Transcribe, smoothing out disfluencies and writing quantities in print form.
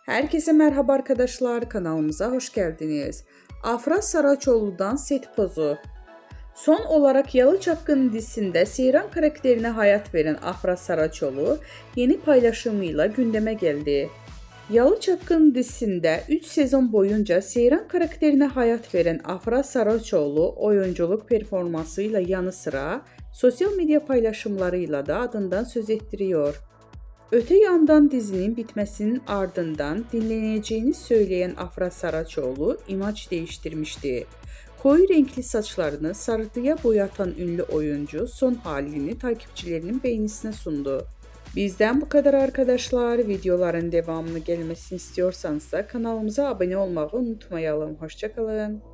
Herkese merhaba arkadaşlar, kanalımıza hoş geldiniz. Afra Saraçoğlu'dan set pozu. Son olarak Yalı Çapkını dizisinde Seyran karakterine hayat veren Afra Saraçoğlu yeni paylaşımıyla gündeme geldi. Yalı Çapkını dizisinde 3 sezon boyunca Seyran karakterine hayat veren Afra Saraçoğlu oyunculuk performansıyla yanı sıra sosyal medya paylaşımlarıyla da adından söz ettiriyor. Öte yandan dizinin bitmesinin ardından dinleneceğini söyleyen Afra Saraçoğlu imaj değiştirmişti. Koyu renkli saçlarını sarıya boyatan ünlü oyuncu son halini takipçilerinin beğenisine sundu. Bizden bu kadar arkadaşlar. Videoların devamını gelmesini istiyorsanız da kanalımıza abone olmayı unutmayalım. Hoşça kalın.